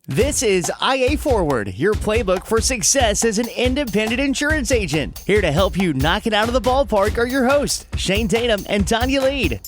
This is IA Forward, your playbook for success as an independent insurance agent. Here to help you knock it out of the ballpark are your hosts, Shane Tatum and Tonya Lead.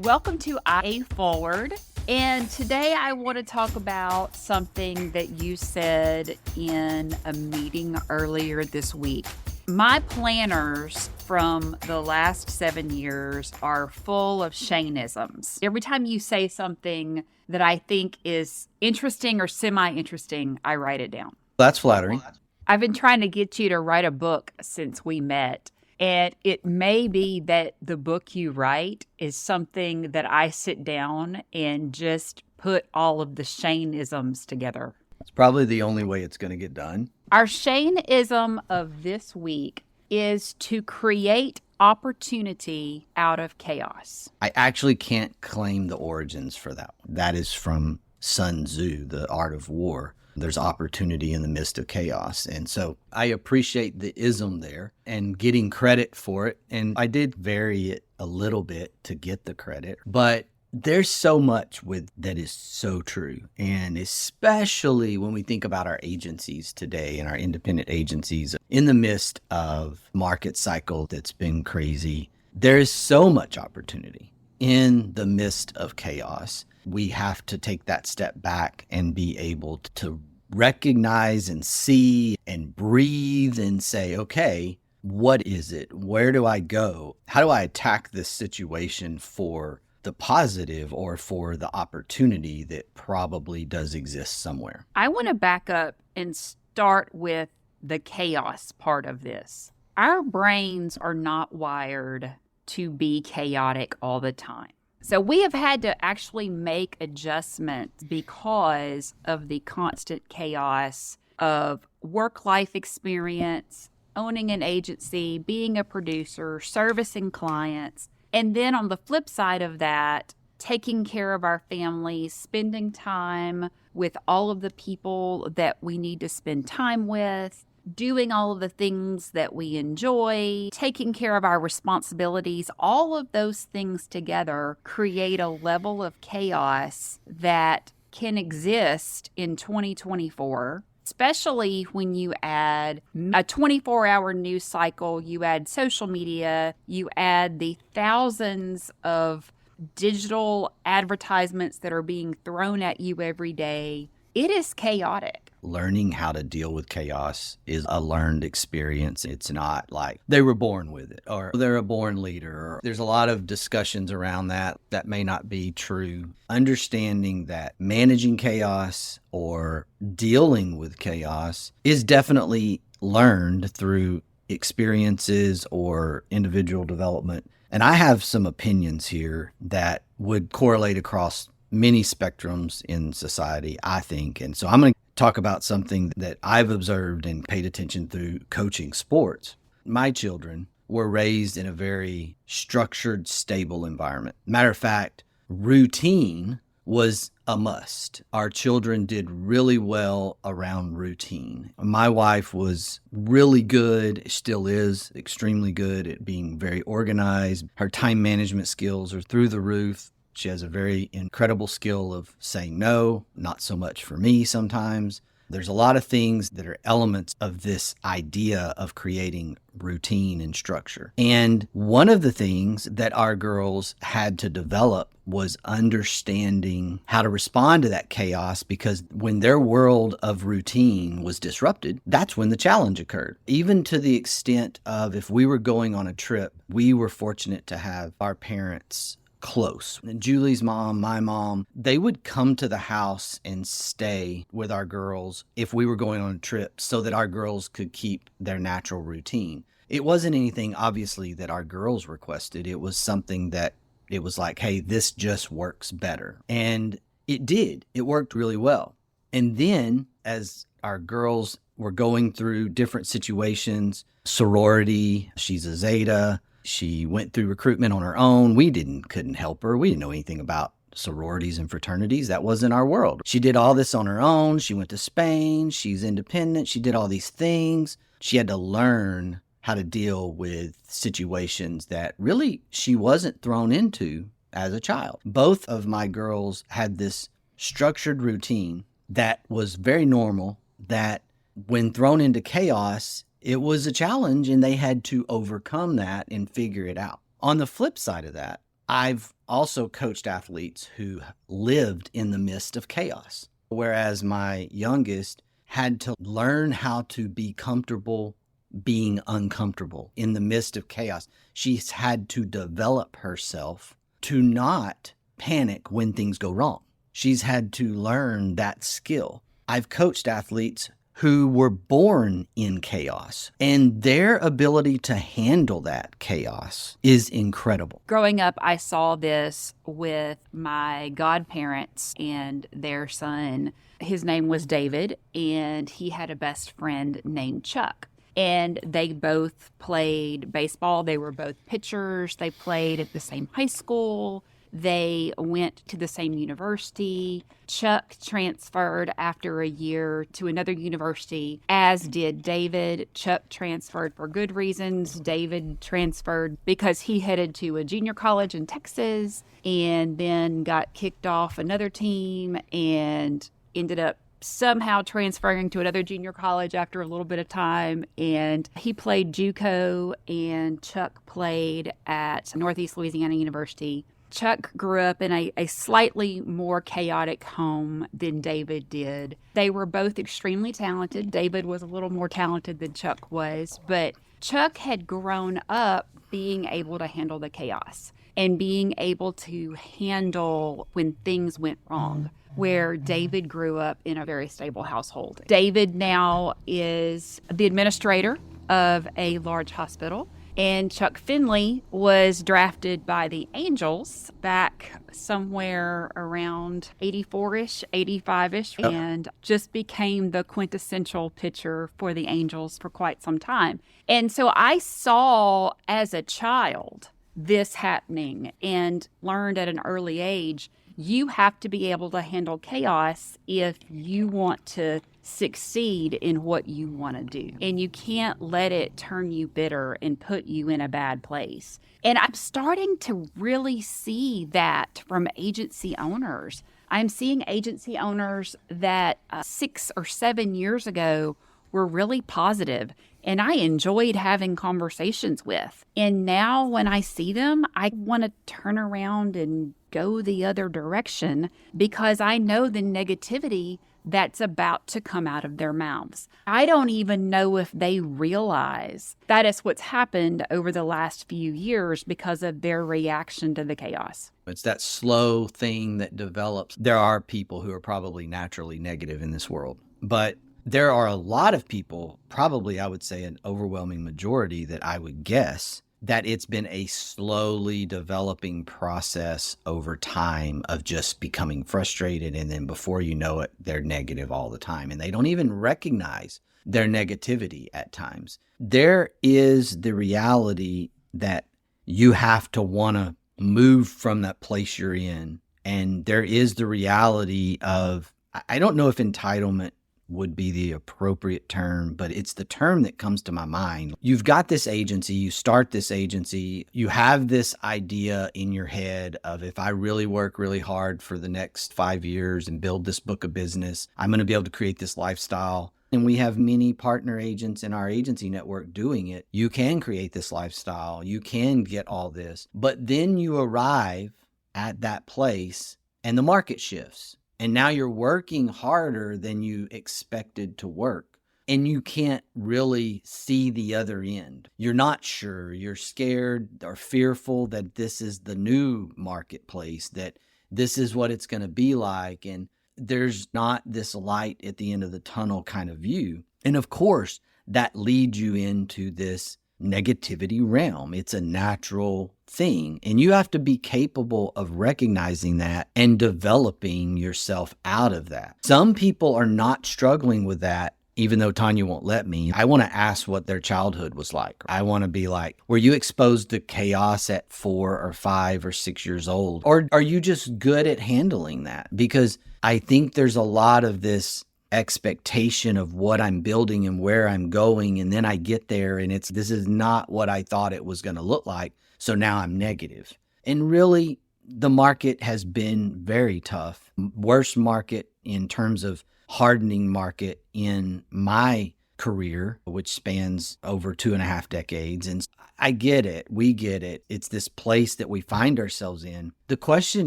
Welcome to IA Forward. And today I want to talk about something that you said in a meeting earlier this week. My planners from the last 7 years are full of Shaneisms. Every time you say something that I think is interesting or semi-interesting, I write it down. That's flattering. I've been trying to get you to write a book since we met. And it may be that the book you write is something that I sit down and just put all of the Shaneisms together. It's probably the only way it's going to get done. Our Shaneism of this week is to create opportunity out of chaos. I actually can't claim the origins for that one. That is from Sun Tzu, The Art of War. There's opportunity in the midst of chaos. And so I appreciate the ism there and getting credit for it. And I did vary it a little bit to get the credit, but there's so much with that is so true. And especially when we think about our agencies today and our independent agencies in the midst of market cycle that's been crazy, there is so much opportunity in the midst of chaos. We have to take that step back and be able to recognize and see and breathe and say, okay, what is it? Where do I go? How do I attack this situation for the positive or for the opportunity that probably does exist somewhere? I want to back up and start with the chaos part of this. Our brains are not wired to be chaotic all the time. So we have had to actually make adjustments because of the constant chaos of work-life experience, owning an agency, being a producer, servicing clients. And then on the flip side of that, taking care of our families, spending time with all of the people that we need to spend time with, doing all of the things that we enjoy, taking care of our responsibilities, all of those things together create a level of chaos that can exist in 2024. Especially when you add a 24-hour news cycle, you add social media, you add the thousands of digital advertisements that are being thrown at you every day. It is chaotic. Learning how to deal with chaos is a learned experience. It's not like they were born with it or they're a born leader. There's a lot of discussions around that may not be true. Understanding that managing chaos or dealing with chaos is definitely learned through experiences or individual development. And I have some opinions here that would correlate across many spectrums in society, I think. And so I'm going to talk about something that I've observed and paid attention through coaching sports. My children were raised in a very structured, stable environment. Matter of fact, routine was a must. Our children did really well around routine. My wife was really good, still is extremely good at being very organized. Her time management skills are through the roof. She has a very incredible skill of saying no, not so much for me sometimes. There's a lot of things that are elements of this idea of creating routine and structure. And one of the things that our girls had to develop was understanding how to respond to that chaos, because when their world of routine was disrupted, that's when the challenge occurred. Even to the extent of if we were going on a trip, we were fortunate to have our parents close. And Julie's mom, my mom, they would come to the house and stay with our girls if we were going on a trip so that our girls could keep their natural routine. It wasn't anything, obviously, that our girls requested. It was something that it was like, hey, this just works better. And it did. It worked really well. And then as our girls were going through different situations, sorority, she's a Zeta, she went through recruitment on her own. We couldn't help her. We didn't know anything about sororities and fraternities. That wasn't our world. She did all this on her own. She went to Spain. She's independent. She did all these things. She had to learn how to deal with situations that really she wasn't thrown into as a child. Both of my girls had this structured routine that was very normal, that when thrown into chaos, it was a challenge and they had to overcome that and figure it out. On the flip side of that, I've also coached athletes who lived in the midst of chaos, whereas my youngest had to learn how to be comfortable being uncomfortable in the midst of chaos. She's had to develop herself to not panic when things go wrong. She's had to learn that skill. I've coached athletes who were born in chaos, and their ability to handle that chaos is incredible. Growing up, I saw this with my godparents and their son. His name was David, and he had a best friend named Chuck. And they both played baseball. They were both pitchers. They played at the same high school. They went to the same university. Chuck transferred after a year to another university, as did David. Chuck transferred for good reasons. David transferred because he headed to a junior college in Texas and then got kicked off another team and ended up somehow transferring to another junior college after a little bit of time. And he played JUCO, and Chuck played at Northeast Louisiana University. Chuck grew up in a slightly more chaotic home than David did. They were both extremely talented. David was a little more talented than Chuck was, but Chuck had grown up being able to handle the chaos and being able to handle when things went wrong, where David grew up in a very stable household. David now is the administrator of a large hospital. And Chuck Finley was drafted by the Angels back somewhere around 84-ish, 85-ish, and just became the quintessential pitcher for the Angels for quite some time. And so I saw as a child this happening and learned at an early age, you have to be able to handle chaos if you want to succeed in what you want to do. And you can't let it turn you bitter and put you in a bad place. And I'm starting to really see that from agency owners. I'm seeing agency owners that 6 or 7 years ago were really positive and I enjoyed having conversations with. And now when I see them, I want to turn around and go the other direction because I know the negativity that's about to come out of their mouths. I don't even know if they realize that is what's happened over the last few years because of their reaction to the chaos. It's that slow thing that develops. There are people who are probably naturally negative in this world, but there are a lot of people, probably I would say an overwhelming majority that I would guess, that it's been a slowly developing process over time of just becoming frustrated. And then before you know it, they're negative all the time. And they don't even recognize their negativity at times. There is the reality that you have to want to move from that place you're in. And there is the reality of, I don't know if entitlement would be the appropriate term, but it's the term that comes to my mind. You've got this agency, you start this agency, you have this idea in your head of if I really work really hard for the next 5 years and build this book of business, I'm going to be able to create this lifestyle. And we have many partner agents in our agency network doing it. You can create this lifestyle, you can get all this, but then you arrive at that place and the market shifts. And now you're working harder than you expected to work. And you can't really see the other end. You're not sure. You're scared or fearful that this is the new marketplace, that this is what it's going to be like. And there's not this light at the end of the tunnel kind of view. And of course, that leads you into this negativity realm. It's a natural thing. And you have to be capable of recognizing that and developing yourself out of that. Some people are not struggling with that, even though Tonya won't let me. I want to ask what their childhood was like. I want to be like, were you exposed to chaos at 4 or 5 or 6 years old? Or are you just good at handling that? Because I think there's a lot of this expectation of what I'm building and where I'm going. And then I get there and this is not what I thought it was going to look like. So now I'm negative. And really, the market has been very tough. Worst market in terms of hardening market in my career, which spans over 2.5 decades. And I get it. We get it. It's this place that we find ourselves in. The question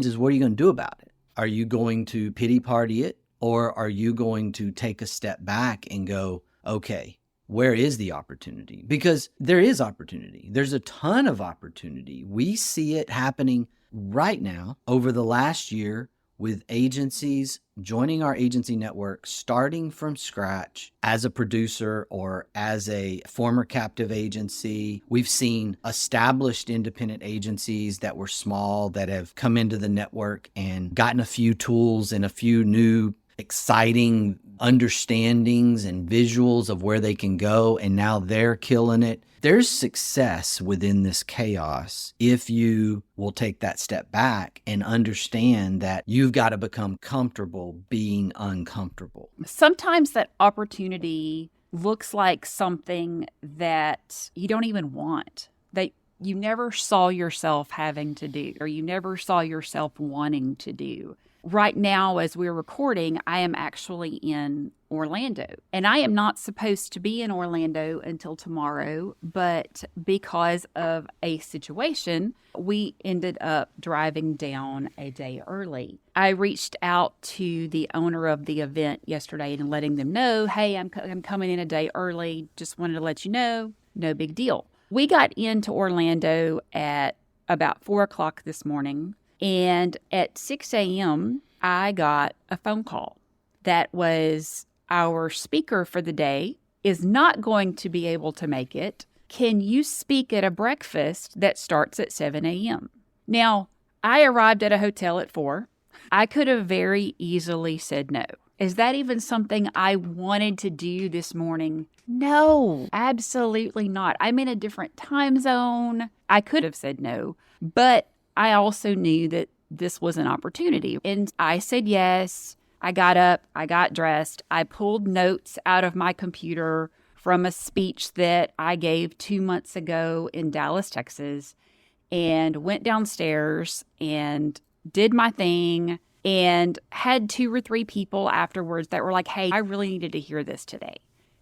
is, what are you going to do about it? Are you going to pity party it? Or are you going to take a step back and go, okay, where is the opportunity? Because there is opportunity. There's a ton of opportunity. We see it happening right now over the last year with agencies joining our agency network, starting from scratch as a producer or as a former captive agency. We've seen established independent agencies that were small that have come into the network and gotten a few tools and a few new exciting understandings and visuals of where they can go, and now they're killing it. There's success within this chaos if you will take that step back and understand that you've got to become comfortable being uncomfortable. Sometimes that opportunity looks like something that you don't even want, that you never saw yourself having to do, or you never saw yourself wanting to do. Right now, as we're recording, I am actually in Orlando, and I am not supposed to be in Orlando until tomorrow, but because of a situation, we ended up driving down a day early. I reached out to the owner of the event yesterday and letting them know, hey, I'm coming in a day early. Just wanted to let you know, no big deal. We got into Orlando at about 4 o'clock this morning. And at 6 a.m., I got a phone call that was, our speaker for the day is not going to be able to make it. Can you speak at a breakfast that starts at 7 a.m.? Now, I arrived at a hotel at 4. I could have very easily said no. Is that even something I wanted to do this morning? No, absolutely not. I'm in a different time zone. I could have said no, but I also knew that this was an opportunity. And I said yes. I got up, I got dressed, I pulled notes out of my computer from a speech that I gave 2 months ago in Dallas, Texas, and went downstairs and did my thing and had 2 or 3 people afterwards that were like, hey, I really needed to hear this today.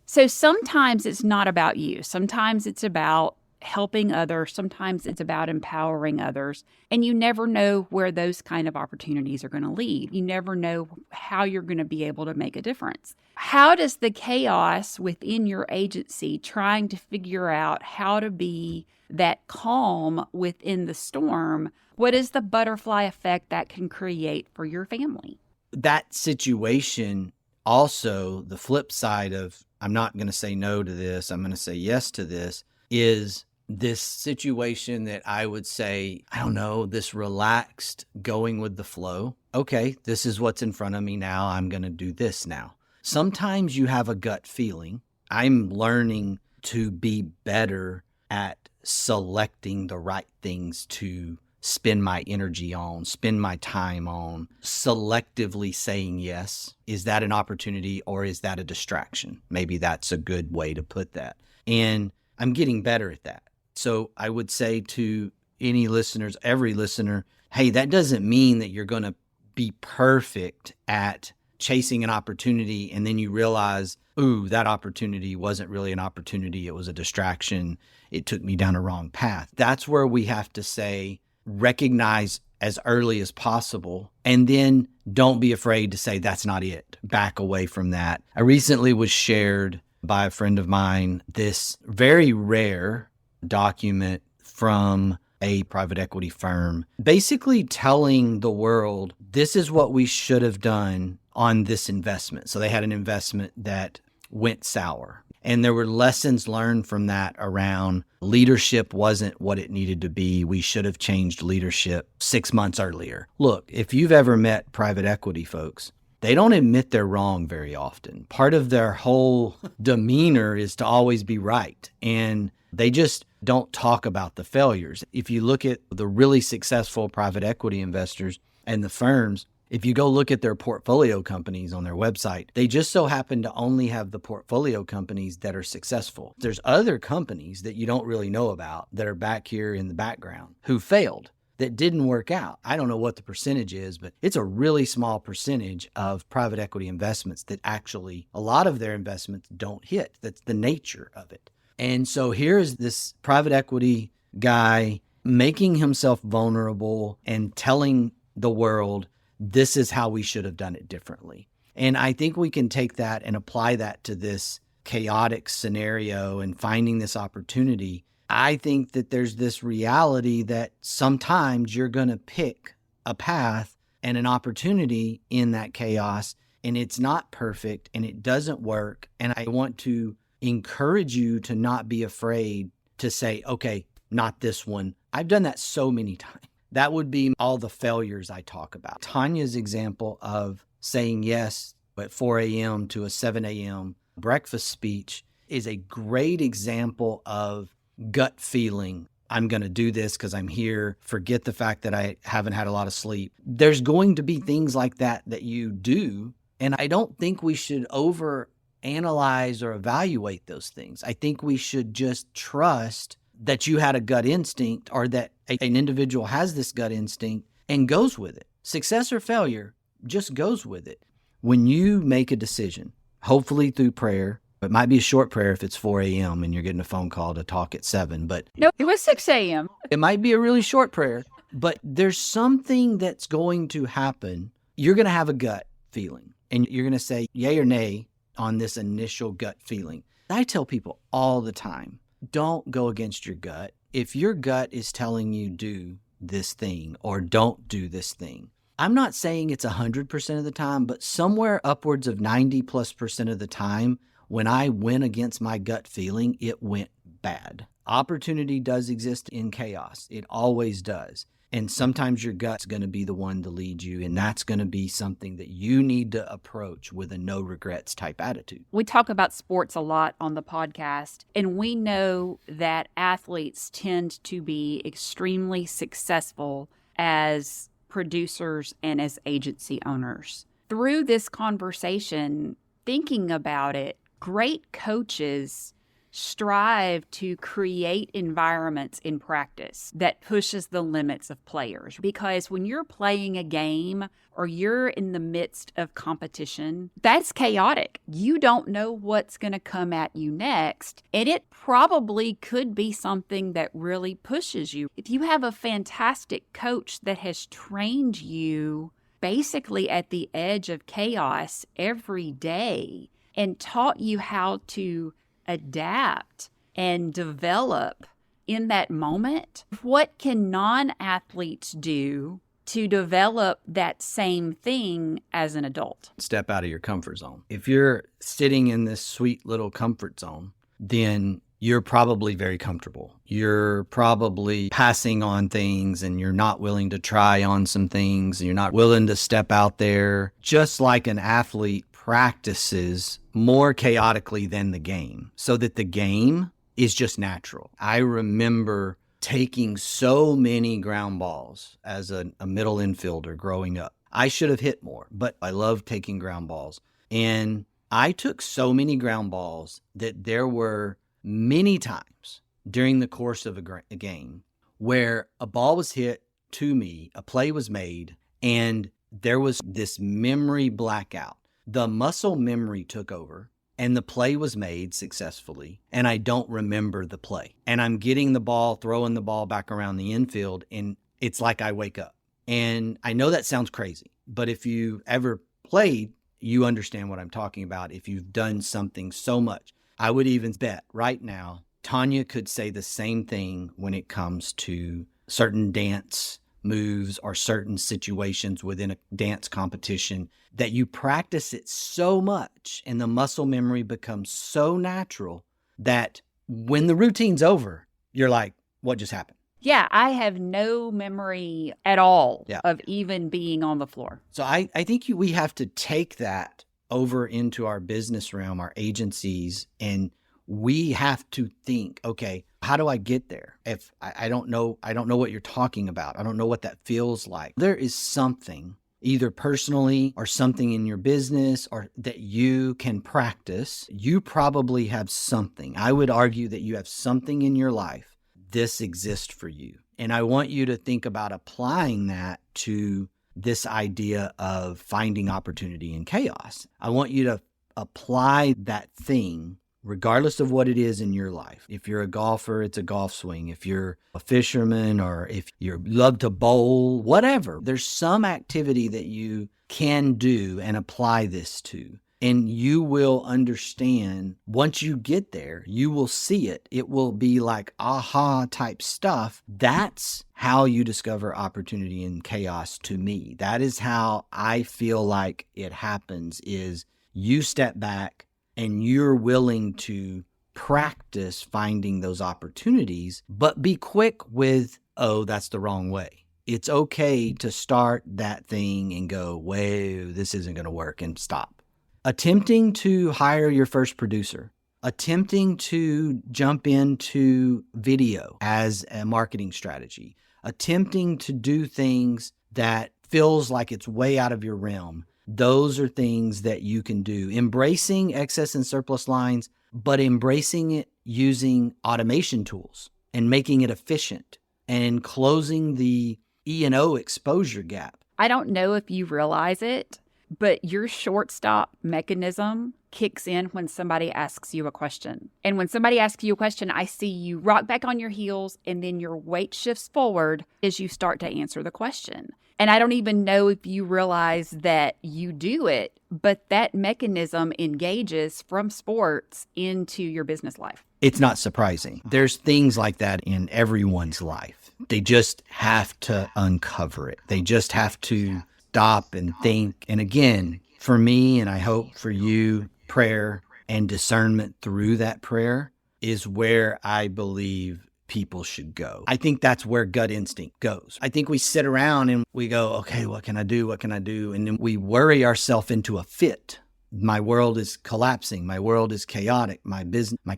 So sometimes it's not about you. Sometimes it's about helping others. Sometimes it's about empowering others. And you never know where those kind of opportunities are going to lead. You never know how you're going to be able to make a difference. How does the chaos within your agency trying to figure out how to be that calm within the storm, what is the butterfly effect that can create for your family? That situation, also the flip side of, I'm not going to say no to this, I'm going to say yes to this, is this situation that I would say, I don't know, this relaxed going with the flow. Okay, this is what's in front of me now. I'm going to do this now. Sometimes you have a gut feeling. I'm learning to be better at selecting the right things to spend my energy on, spend my time on, selectively saying yes. Is that an opportunity or is that a distraction? Maybe that's a good way to put that. And I'm getting better at that. So I would say to any listeners, every listener, hey, that doesn't mean that you're going to be perfect at chasing an opportunity and then you realize, ooh, that opportunity wasn't really an opportunity. It was a distraction. It took me down a wrong path. That's where we have to say, recognize as early as possible, and then don't be afraid to say that's not it. Back away from that. I recently was shared by a friend of mine this very rare document from a private equity firm, basically telling the world, this is what we should have done on this investment. So they had an investment that went sour. And there were lessons learned from that around leadership wasn't what it needed to be. We should have changed leadership 6 months earlier. Look, if you've ever met private equity folks, they don't admit they're wrong very often. Part of their whole demeanor is to always be right. And they just don't talk about the failures. If you look at the really successful private equity investors and the firms, if you go look at their portfolio companies on their website, they just so happen to only have the portfolio companies that are successful. There's other companies that you don't really know about that are back here in the background who failed. that didn't work out. I don't know what the percentage is, but it's a really small percentage of private equity investments that actually, a lot of their investments don't hit. That's the nature of it. And so here is this private equity guy making himself vulnerable and telling the world, this is how we should have done it differently. And I think we can take that and apply that to this chaotic scenario and finding this opportunity. I think that there's this reality that sometimes you're going to pick a path and an opportunity in that chaos, and it's not perfect and it doesn't work. And I want to encourage you to not be afraid to say, okay, not this one. I've done that so many times. That would be all the failures I talk about. Tonya's example of saying yes at 4 a.m. to a 7 a.m. breakfast speech is a great example of gut feeling. I'm going to do this because I'm here. Forget the fact that I haven't had a lot of sleep. There's going to be things like that that you do. And I don't think we should overanalyze or evaluate those things. I think we should just trust that you had a gut instinct, or that an individual has this gut instinct and goes with it. Success or failure, just goes with it. When you make a decision, hopefully through prayer, it might be a short prayer if it's 4 a.m. and you're getting a phone call to talk at 7, but No, it was 6 a.m. it might be a really short prayer, but there's something that's going to happen. You're going to have a gut feeling and you're going to say yay or nay on this initial gut feeling. I tell people all the time, don't go against your gut. If your gut is telling you do this thing or don't do this thing, I'm not saying it's 100% of the time, but somewhere upwards of 90+% of the time, when I went against my gut feeling, it went bad. Opportunity does exist in chaos. It always does. And sometimes your gut's going to be the one to lead you, and that's going to be something that you need to approach with a no regrets type attitude. We talk about sports a lot on the podcast, and we know that athletes tend to be extremely successful as producers and as agency owners. Through this conversation, thinking about it, great coaches strive to create environments in practice that pushes the limits of players. Because when you're playing a game or you're in the midst of competition, that's chaotic. You don't know what's going to come at you next. And it probably could be something that really pushes you. If you have a fantastic coach that has trained you basically at the edge of chaos every day and taught you how to adapt and develop in that moment, what can non-athletes do to develop that same thing as an adult? Step out of your comfort zone. If you're sitting in this sweet little comfort zone, then you're probably very comfortable. You're probably passing on things and you're not willing to try on some things and you're not willing to step out there. Just like an athlete practices more chaotically than the game, so that the game is just natural. I remember taking so many ground balls as a middle infielder growing up. I should have hit more, but I loved taking ground balls. And I took so many ground balls that there were many times during the course of a game where a ball was hit to me, a play was made, and there was this memory blackout. The muscle memory took over and the play was made successfully, and I don't remember the play. And I'm getting the ball, throwing the ball back around the infield, and it's like I wake up. And I know that sounds crazy, but if you ever played, you understand what I'm talking about. If you've done something so much, I would even bet right now, Tonya could say the same thing when it comes to certain dance moves or certain situations within a dance competition, that you practice it so much and the muscle memory becomes so natural that when the routine's over, you're like, what just happened? Yeah, I have no memory at all of even being on the floor. So I think we have to take that over into our business realm, our agencies, and we have to think, okay, how do I get there? If I don't know what you're talking about. I don't know what that feels like. There is something, either personally or something in your business or that you can practice. You probably have something. I would argue that you have something in your life this exists for you. And I want you to think about applying that to this idea of finding opportunity in chaos. I want you to apply that thing regardless of what it is in your life. If you're a golfer, it's a golf swing. If you're a fisherman, or if you love to bowl, whatever, there's some activity that you can do and apply this to. And you will understand once you get there, you will see it. It will be like aha type stuff. That's how you discover opportunity in chaos to me. That is how I feel like it happens, is you step back and you're willing to practice finding those opportunities, but be quick with, oh, that's the wrong way. It's okay to start that thing and go, whoa, this isn't going to work, and stop. Attempting to hire your first producer, attempting to jump into video as a marketing strategy, attempting to do things that feels like it's way out of your realm. Those are things that you can do. Embracing excess and surplus lines, but embracing it using automation tools and making it efficient and closing the E&O exposure gap. I don't know if you realize it, but your shortstop mechanism kicks in when somebody asks you a question. And when somebody asks you a question, I see you rock back on your heels, and then your weight shifts forward as you start to answer the question. And I don't even know if you realize that you do it, but that mechanism engages from sports into your business life. It's not surprising. There's things like that in everyone's life. They just have to uncover it. They just have to stop and think. And again, for me, and I hope for you, prayer and discernment through that prayer is where I believe people should go. I think that's where gut instinct goes. I think we sit around and we go, okay, what can I do? What can I do? And then we worry ourselves into a fit. My world is collapsing. My world is chaotic. My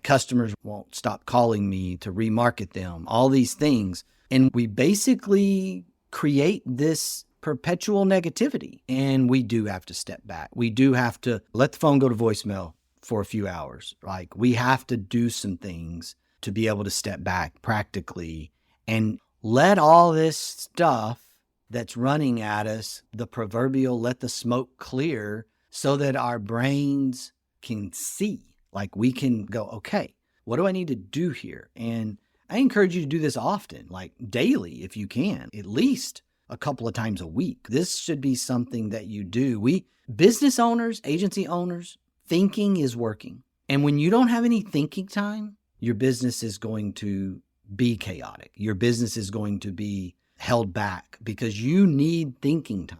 customers won't stop calling me to remarket them. All these things. And we basically create this perpetual negativity. And we do have to step back. We do have to let the phone go to voicemail for a few hours. Like, we have to do some things to be able to step back practically and let all this stuff that's running at us, the proverbial let the smoke clear, so that our brains can see. Like, we can go, okay, what do I need to do here? And I encourage you to do this often, like daily if you can, at least a couple of times a week. This should be something that you do. We business owners, agency owners, thinking is working. And when you don't have any thinking time, your business is going to be chaotic. Your business is going to be held back because you need thinking time.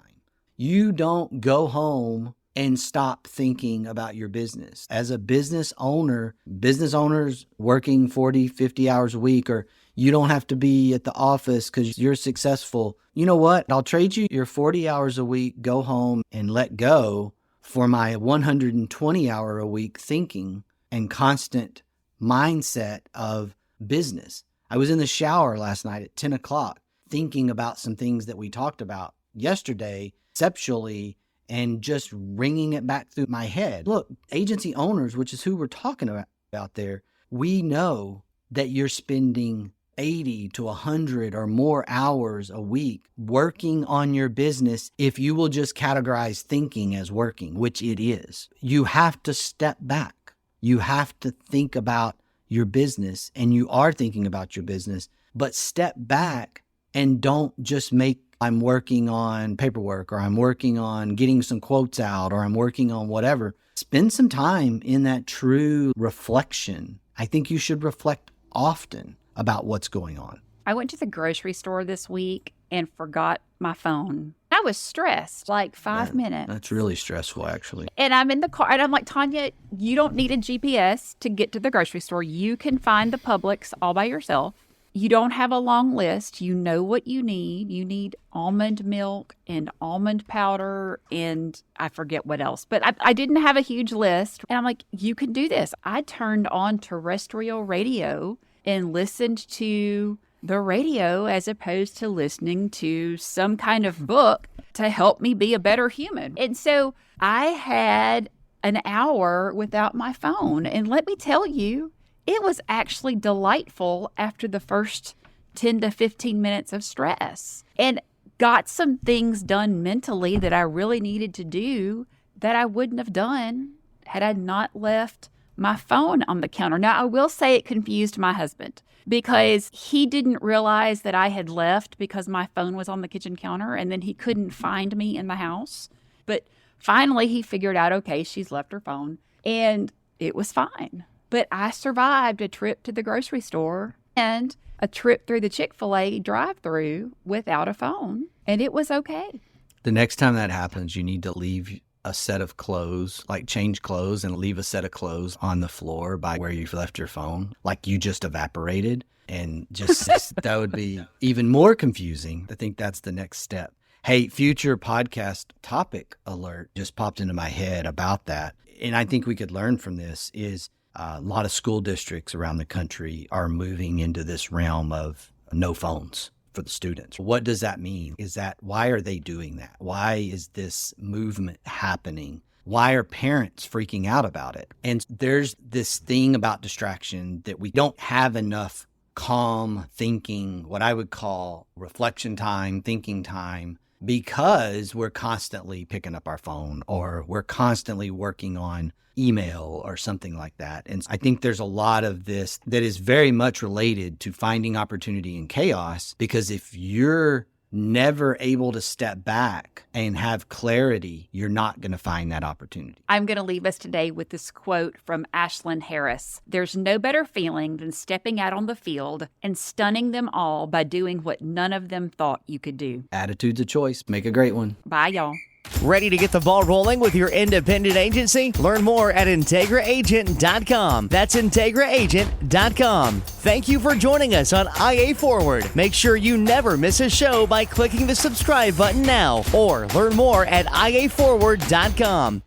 You don't go home and stop thinking about your business. As a business owner, business owners working 40, 50 hours a week, or you don't have to be at the office because you're successful. You know what? I'll trade you your 40 hours a week, go home and let go for my 120 hour a week thinking and constant mindset of business. I was in the shower last night at 10 o'clock thinking about some things that we talked about yesterday, conceptually, and just ringing it back through my head. Look, agency owners, which is who we're talking about there, we know that you're spending 80 to 100 or more hours a week working on your business if you will just categorize thinking as working, which it is. You have to step back. You have to think about your business, and you are thinking about your business, but step back and don't just make, I'm working on paperwork, or I'm working on getting some quotes out, or I'm working on whatever. Spend some time in that true reflection. I think you should reflect often about what's going on. I went to the grocery store this week and forgot my phone. I was stressed, like 5 minutes. That's really stressful, actually. And I'm in the car, and I'm like, Tonya, you don't need a GPS to get to the grocery store. You can find the Publix all by yourself. You don't have a long list. You know what you need. You need almond milk and almond powder, and I forget what else. But I didn't have a huge list. And I'm like, you can do this. I turned on terrestrial radio and listened to the radio as opposed to listening to some kind of book to help me be a better human. And so I had an hour without my phone. And let me tell you, it was actually delightful after the first 10 to 15 minutes of stress, and got some things done mentally that I really needed to do that I wouldn't have done had I not left my phone on the counter. Now, I will say it confused my husband because he didn't realize that I had left because my phone was on the kitchen counter, and then he couldn't find me in the house. But finally, he figured out, okay, she's left her phone, and it was fine. But I survived a trip to the grocery store and a trip through the Chick-fil-A drive-thru without a phone, and it was okay. The next time that happens, you need to leave a set of clothes, like change clothes and leave a set of clothes on the floor by where you've left your phone, like you just evaporated, and just that would be even more confusing. I think that's the next step. Hey, future podcast topic alert just popped into my head about that. And I think we could learn from this is a lot of school districts around the country are moving into this realm of no phones for the students. What does that mean? Why are they doing that? Why is this movement happening? Why are parents freaking out about it? And there's this thing about distraction that we don't have enough calm thinking, what I would call reflection time, thinking time, because we're constantly picking up our phone or we're constantly working on email or something like that. And I think there's a lot of this that is very much related to finding opportunity in chaos, because if you're never able to step back and have clarity, you're not going to find that opportunity. I'm going to leave us today with this quote from Ashlyn Harris. There's no better feeling than stepping out on the field and stunning them all by doing what none of them thought you could do. Attitude's a choice. Make a great one. Bye, y'all. Ready to get the ball rolling with your independent agency? Learn more at IntegraAgent.com. That's IntegraAgent.com. Thank you for joining us on IA Forward. Make sure you never miss a show by clicking the subscribe button now, or learn more at IAForward.com.